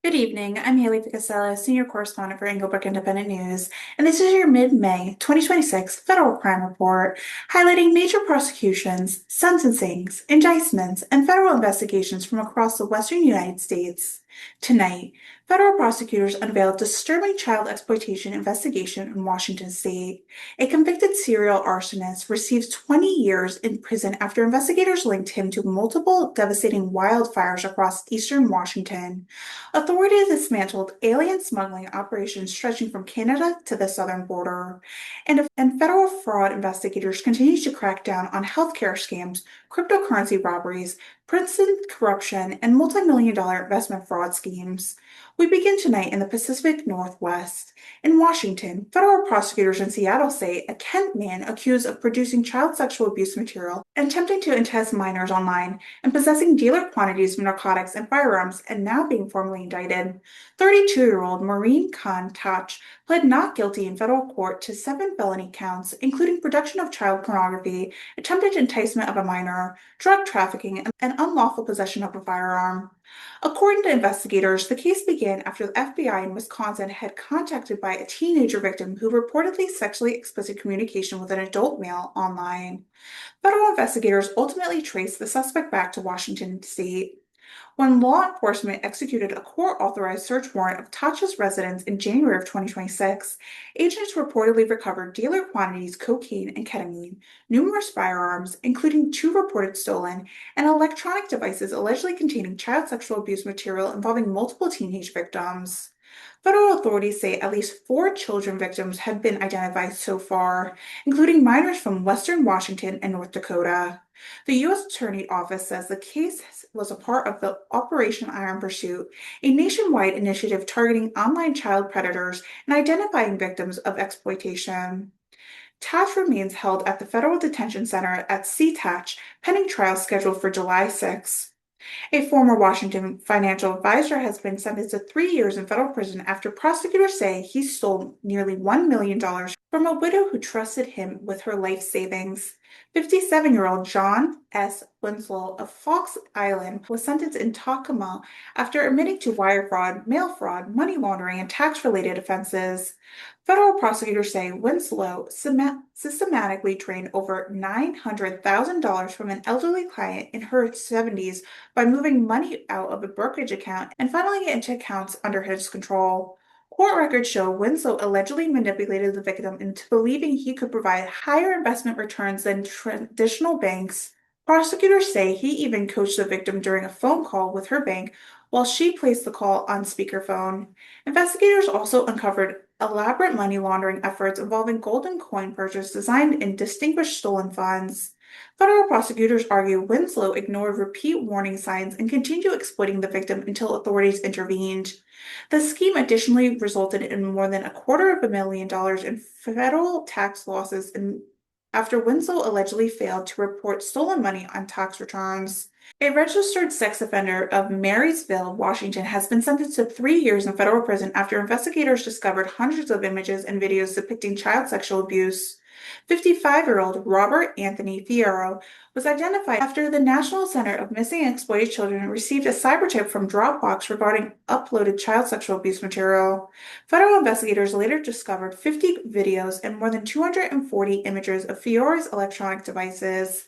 Good evening. I'm Haylee Ficuciello, Senior Correspondent for Englebrook Independent News, and this is your mid-May 2026 Federal Crime Report, highlighting major prosecutions, sentencings, indictments, and federal investigations from across the western United States. Tonight, federal prosecutors unveiled disturbing child exploitation investigation in Washington state. A convicted serial arsonist receives 20 years in prison after investigators linked him to multiple devastating wildfires across eastern Washington. Authorities dismantled alien smuggling operations stretching from Canada to the southern border, and federal fraud investigators continue to crack down on healthcare scams, cryptocurrency robberies, prison corruption, and multi-million dollar investment fraud schemes. We begin tonight in the Pacific Northwest. In Washington, federal prosecutors in Seattle say a Kent man accused of producing child sexual abuse material and attempting to entice minors online and possessing dealer quantities of narcotics and firearms and now being formally indicted. 32-year-old Maureen Khan Touch pled not guilty in federal court to 7 felony counts, including production of child pornography, attempted enticement of a minor, drug trafficking, and unlawful possession of a firearm. According to investigators, the case began after the FBI in Wisconsin had contacted by a teenager victim who reportedly sexually explicit communication with an adult male online. Federal investigators ultimately traced the suspect back to Washington state. When law enforcement executed a court-authorized search warrant of Tatcha's residence in January of 2026, agents reportedly recovered dealer quantities cocaine and ketamine, numerous firearms, including 2 reported stolen, and electronic devices allegedly containing child sexual abuse material involving multiple teenage victims. Federal authorities say at least 4 children victims have been identified so far, including minors from Western Washington and North Dakota. The U.S. Attorney Office says the case was a part of the Operation Iron Pursuit, a nationwide initiative targeting online child predators and identifying victims of exploitation. Tatch remains held at the Federal Detention Center at CTACH, pending trial scheduled for July 6. A former Washington financial advisor has been sentenced to 3 years in federal prison after prosecutors say he stole nearly $1 million from a widow who trusted him with her life savings. 57-year-old John S. Winslow of Fox Island was sentenced in Tacoma after admitting to wire fraud, mail fraud, money laundering, and tax-related offenses. Federal prosecutors say Winslow systematically drained over $900,000 from an elderly client in her 70s by moving money out of a brokerage account and funneling it into accounts under his control. Court records show Winslow allegedly manipulated the victim into believing he could provide higher investment returns than traditional banks. Prosecutors say he even coached the victim during a phone call with her bank while she placed the call on speakerphone. Investigators also uncovered elaborate money laundering efforts involving golden coin purchase designed in distinguished stolen funds. Federal prosecutors argue Winslow ignored repeat warning signs and continued exploiting the victim until authorities intervened. The scheme additionally resulted in more than $250,000 in federal tax losses after Winslow allegedly failed to report stolen money on tax returns. A registered sex offender of Marysville, Washington, has been sentenced to 3 years in federal prison after investigators discovered hundreds of images and videos depicting child sexual abuse. 55-year-old Robert Anthony Fierro was identified after the National Center of Missing and Exploited Children received a cyber tip from Dropbox regarding uploaded child sexual abuse material. Federal investigators later discovered 50 videos and more than 240 images of Fiore's electronic devices.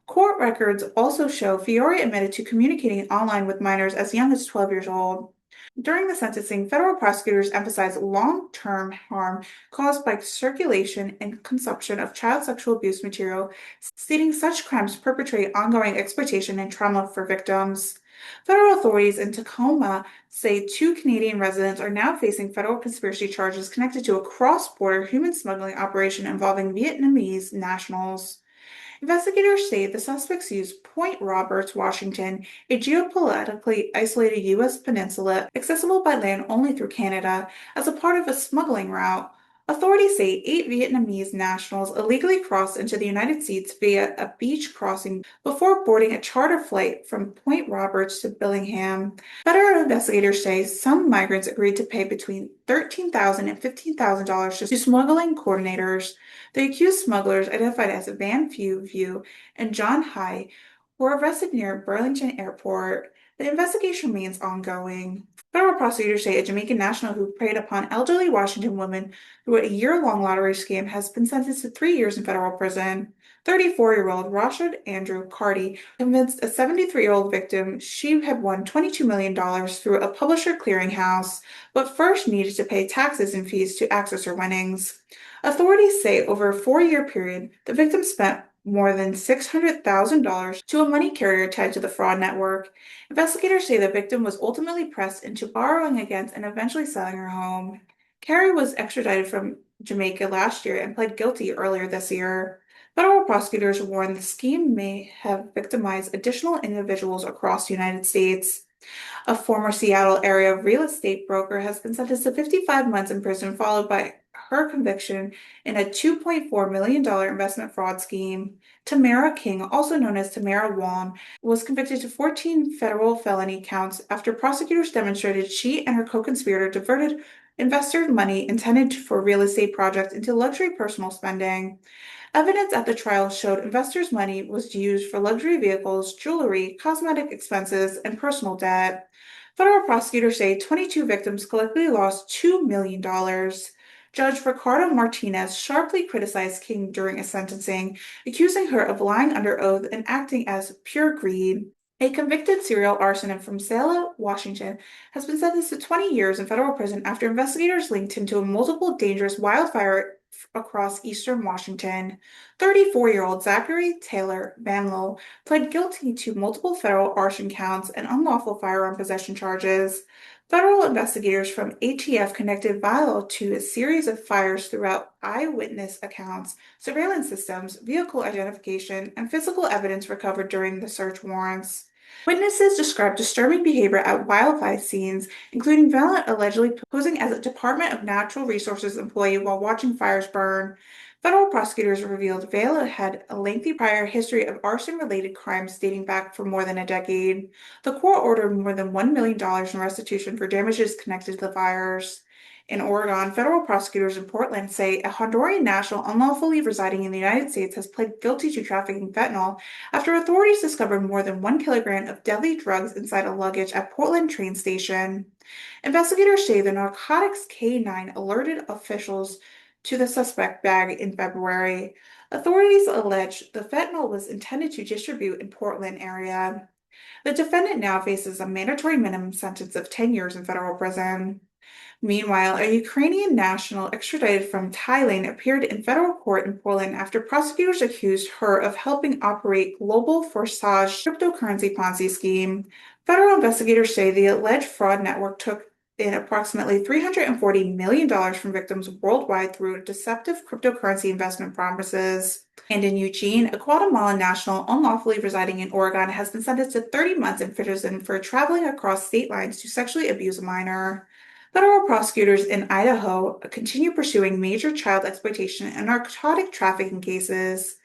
Court records also show Fiore admitted to communicating online with minors as young as 12 years old. During the sentencing, federal prosecutors emphasized long-term harm caused by circulation and consumption of child sexual abuse material, stating such crimes perpetrate ongoing exploitation and trauma for victims. Federal authorities in Tacoma say 2 Canadian residents are now facing federal conspiracy charges connected to a cross-border human smuggling operation involving Vietnamese nationals. Investigators say the suspects used Point Roberts, Washington, a geopolitically isolated U.S. peninsula accessible by land only through Canada, as a part of a smuggling route. Authorities say 8 Vietnamese nationals illegally crossed into the United States via a beach crossing before boarding a charter flight from Point Roberts to Bellingham. Federal investigators say some migrants agreed to pay between $13,000 and $15,000 to smuggling coordinators. The accused smugglers, identified as Van View and John High, were arrested near Burlington Airport. The investigation remains ongoing. Federal prosecutors say a Jamaican national who preyed upon elderly Washington women through a year-long lottery scam has been sentenced to 3 years in federal prison. 34-year-old Rashad Andrew Carty convinced a 73-year-old victim she had won $22 million through a publisher clearinghouse, but first needed to pay taxes and fees to access her winnings. Authorities say over a 4-year period, the victim spent more than $600,000 to a money carrier tied to the fraud network. Investigators say the victim was ultimately pressed into borrowing against and eventually selling her home. Carey was extradited from Jamaica last year and pled guilty earlier this year. Federal prosecutors warn the scheme may have victimized additional individuals across the United States. A former Seattle area real estate broker has been sentenced to 55 months in prison, followed by her conviction in a $2.4 million investment fraud scheme. Tamara King, also known as Tamara Wong, was convicted to 14 federal felony counts after prosecutors demonstrated she and her co-conspirator diverted investor money intended for real estate projects into luxury personal spending. Evidence at the trial showed investors' money was used for luxury vehicles, jewelry, cosmetic expenses, and personal debt. Federal prosecutors say 22 victims collectively lost $2 million. Judge Ricardo Martinez sharply criticized King during a sentencing, accusing her of lying under oath and acting as pure greed. A convicted serial arsonist from Selah, Washington, has been sentenced to 20 years in federal prison after investigators linked him to a multiple dangerous wildfire across eastern Washington. 34-year-old Zachary Taylor Van Lowe pled guilty to multiple federal arson counts and unlawful firearm possession charges. Federal investigators from ATF connected Vilo to a series of fires throughout eyewitness accounts, surveillance systems, vehicle identification, and physical evidence recovered during the search warrants. Witnesses described disturbing behavior at wildfire scenes, including Valent allegedly posing as a Department of Natural Resources employee while watching fires burn. Federal prosecutors revealed Vela had a lengthy prior history of arson-related crimes dating back for more than a decade. The court ordered more than $1 million in restitution for damages connected to the fires. In Oregon, federal prosecutors in Portland say a Honduran national unlawfully residing in the United States has pled guilty to trafficking fentanyl after authorities discovered more than 1 kilogram of deadly drugs inside a luggage at Portland train station. Investigators say the narcotics K-9 alerted officials to the suspect bag in February. Authorities allege the fentanyl was intended to distribute in Portland area. The defendant now faces a mandatory minimum sentence of 10 years in federal prison. Meanwhile, a Ukrainian national extradited from Thailand appeared in federal court in Poland after prosecutors accused her of helping operate Global Forsage cryptocurrency Ponzi scheme. Federal investigators say the alleged fraud network took in approximately $340 million from victims worldwide through deceptive cryptocurrency investment promises. And in Eugene, a Guatemalan national unlawfully residing in Oregon has been sentenced to 30 months in prison for traveling across state lines to sexually abuse a minor. Federal prosecutors in Idaho continue pursuing major child exploitation and narcotic trafficking cases.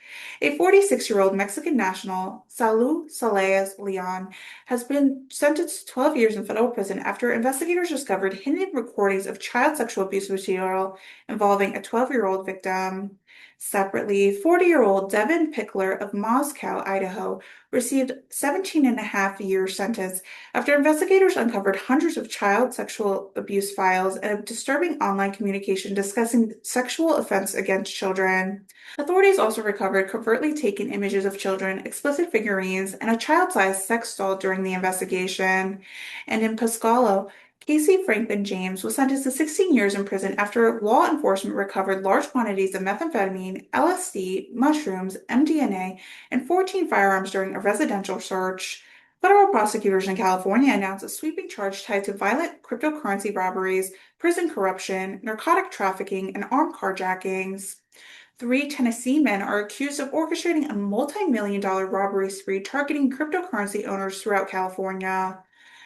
A 46-year-old Mexican national, Salu Salayas Leon, has been sentenced to 12 years in federal prison after investigators discovered hidden recordings of child sexual abuse material involving a 12-year-old victim. Separately, 40-year-old Devin Pickler of Moscow, Idaho, received 17-and-a-half-year sentence after investigators uncovered hundreds of child sexual abuse files and a disturbing online communication discussing sexual offense against children. Authorities also recovered covertly taken images of children, explicit figurines, and a child-sized sex doll during the investigation. And in Pascalo, Casey Franklin James was sentenced to 16 years in prison after law enforcement recovered large quantities of methamphetamine, LSD, mushrooms, MDMA, and 14 firearms during a residential search. Federal prosecutors in California announced a sweeping charge tied to violent cryptocurrency robberies, prison corruption, narcotic trafficking, and armed carjackings. 3 Tennessee men are accused of orchestrating a multi-million-dollar robbery spree targeting cryptocurrency owners throughout California.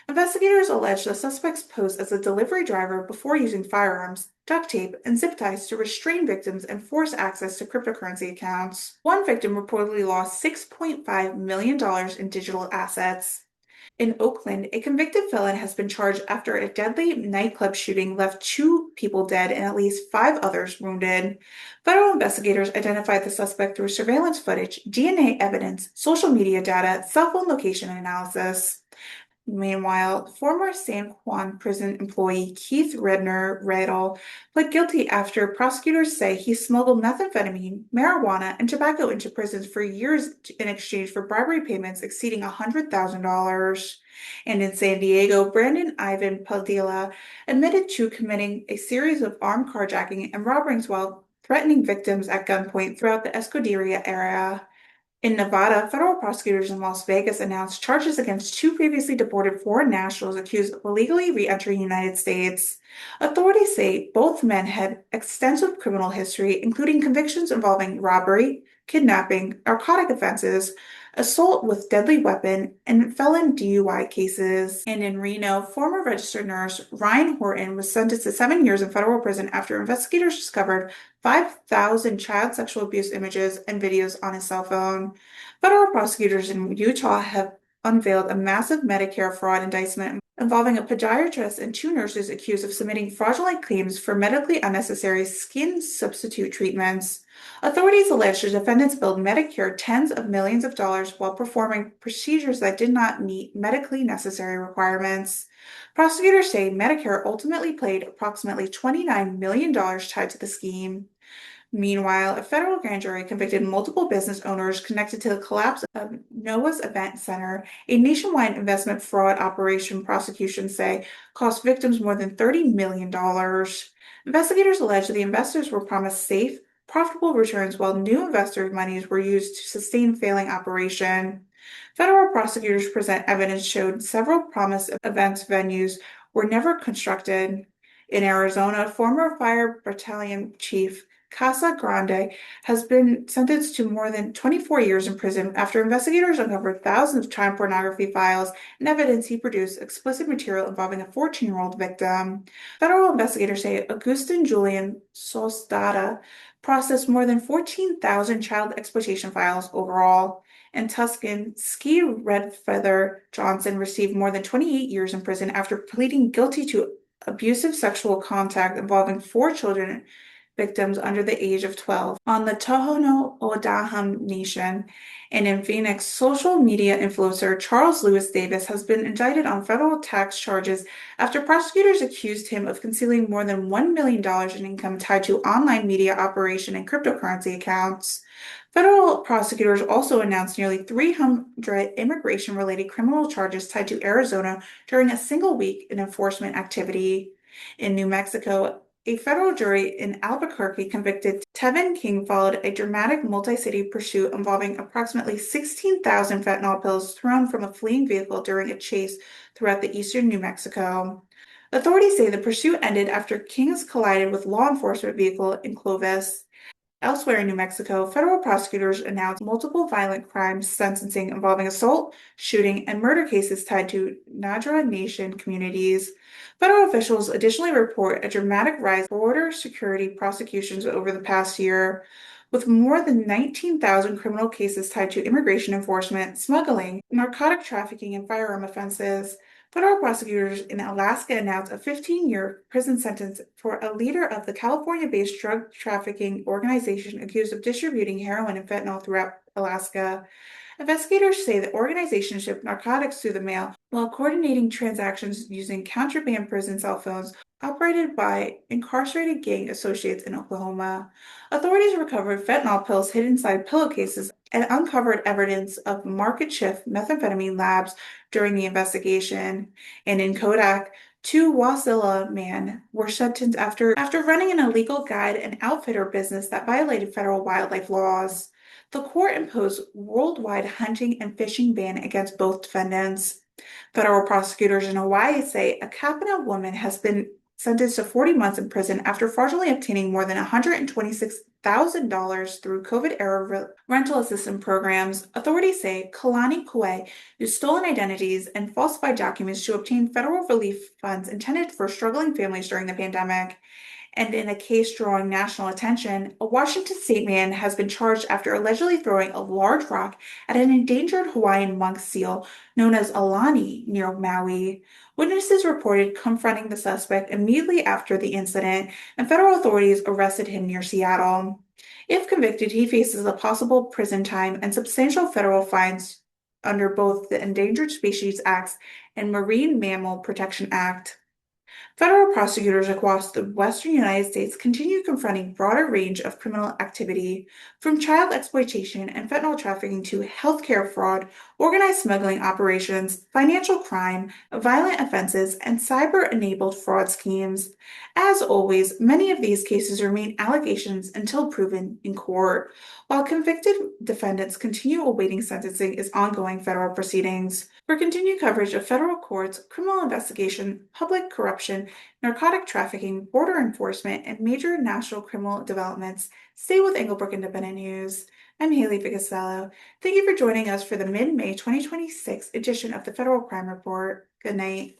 Investigators allege the suspects posed as a delivery driver before using firearms, duct tape, and zip ties to restrain victims and force access to cryptocurrency accounts. One victim reportedly lost $6.5 million in digital assets. In Oakland, a convicted felon has been charged after a deadly nightclub shooting left 2 people dead and at least 5 others wounded. Federal investigators identified the suspect through surveillance footage, DNA evidence, social media data, cell phone location analysis. Meanwhile, former San Juan prison employee Keith Redner pled guilty after prosecutors say he smuggled methamphetamine, marijuana, and tobacco into prisons for years in exchange for bribery payments exceeding $100,000. And in San Diego, Brandon Ivan Padilla admitted to committing a series of armed carjacking and robberies while threatening victims at gunpoint throughout the Escuderia area. In Nevada, federal prosecutors in Las Vegas announced charges against two previously deported foreign nationals accused of illegally re-entering the United States. Authorities say both men had extensive criminal history, including convictions involving robbery, kidnapping, narcotic offenses, assault with deadly weapon, and felon DUI cases. And in Reno, former registered nurse Ryan Horton was sentenced to 7 years in federal prison after investigators discovered 5,000 child sexual abuse images and videos on his cell phone. Federal prosecutors in Utah have unveiled a massive Medicare fraud indictment involving a podiatrist and two nurses accused of submitting fraudulent claims for medically unnecessary skin substitute treatments. Authorities allege the defendants billed Medicare tens of millions of dollars while performing procedures that did not meet medically necessary requirements. Prosecutors say Medicare ultimately paid approximately $29 million tied to the scheme. Meanwhile, a federal grand jury convicted multiple business owners connected to the collapse of Noah's Event Center, a nationwide investment fraud operation prosecutions say cost victims more than $30 million. Investigators allege that the investors were promised safe, profitable returns while new investors' monies were used to sustain failing operation. Federal prosecutors present evidence showed several promised events venues were never constructed. In Arizona, former fire battalion chief Casa Grande has been sentenced to more than 24 years in prison after investigators uncovered thousands of child pornography files and evidence he produced explicit material involving a 14-year-old victim. Federal investigators say Augustin Julian Sosdata processed more than 14,000 child exploitation files overall. And Tuscan Ski Redfeather Johnson received more than 28 years in prison after pleading guilty to abusive sexual contact involving four children victims under the age of 12 on the Tohono O'odham Nation. And in Phoenix, social media influencer Charles Lewis Davis has been indicted on federal tax charges after prosecutors accused him of concealing more than $1 million in income tied to online media operation and cryptocurrency accounts. Federal prosecutors also announced nearly 300 immigration-related criminal charges tied to Arizona during a single week in enforcement activity. In New Mexico, a federal jury in Albuquerque convicted Tevin King followed a dramatic multi-city pursuit involving approximately 16,000 fentanyl pills thrown from a fleeing vehicle during a chase throughout the eastern New Mexico. Authorities say the pursuit ended after Kings collided with law enforcement vehicle in Clovis. Elsewhere in New Mexico, federal prosecutors announced multiple violent crimes sentencing involving assault, shooting, and murder cases tied to Nadra Nation communities. Federal officials additionally report a dramatic rise in border security prosecutions over the past year, with more than 19,000 criminal cases tied to immigration enforcement, smuggling, narcotic trafficking, and firearm offenses. Federal prosecutors in Alaska announced a 15-year prison sentence for a leader of the California-based drug trafficking organization accused of distributing heroin and fentanyl throughout Alaska. Investigators say the organization shipped narcotics through the mail while coordinating transactions using contraband prison cell phones operated by incarcerated gang associates in Oklahoma. Authorities recovered fentanyl pills hidden inside pillowcases and uncovered evidence of market shift methamphetamine labs during the investigation. And in Kodak, two Wasilla men were sentenced after running an illegal guide and outfitter business that violated federal wildlife laws. The court imposed worldwide hunting and fishing ban against both defendants. Federal prosecutors in Hawaii say a Kapana woman has been sentenced to 40 months in prison after fraudulently obtaining more than $126,000 through COVID-era rental assistance programs. Authorities say Kalani Kue used stolen identities and falsified documents to obtain federal relief funds intended for struggling families during the pandemic. And in a case drawing national attention, a Washington state man has been charged after allegedly throwing a large rock at an endangered Hawaiian monk seal known as Alani near Maui. Witnesses reported confronting the suspect immediately after the incident, and federal authorities arrested him near Seattle. If convicted, he faces a possible prison time and substantial federal fines under both the Endangered Species Act and Marine Mammal Protection Act. Federal prosecutors across the western United States continue confronting a broader range of criminal activity, from child exploitation and fentanyl trafficking to healthcare fraud, organized smuggling operations, financial crime, violent offenses, and cyber-enabled fraud schemes. As always, many of these cases remain allegations until proven in court, while convicted defendants continue awaiting sentencing as ongoing federal proceedings. For continued coverage of federal courts, criminal investigation, public corruption, narcotic trafficking, border enforcement, and major national criminal developments, stay with Englebrook Independent News. I'm Haylee Ficuciello. Thank you for joining us for the mid-May 2026 edition of the Federal Crime Report. Good night.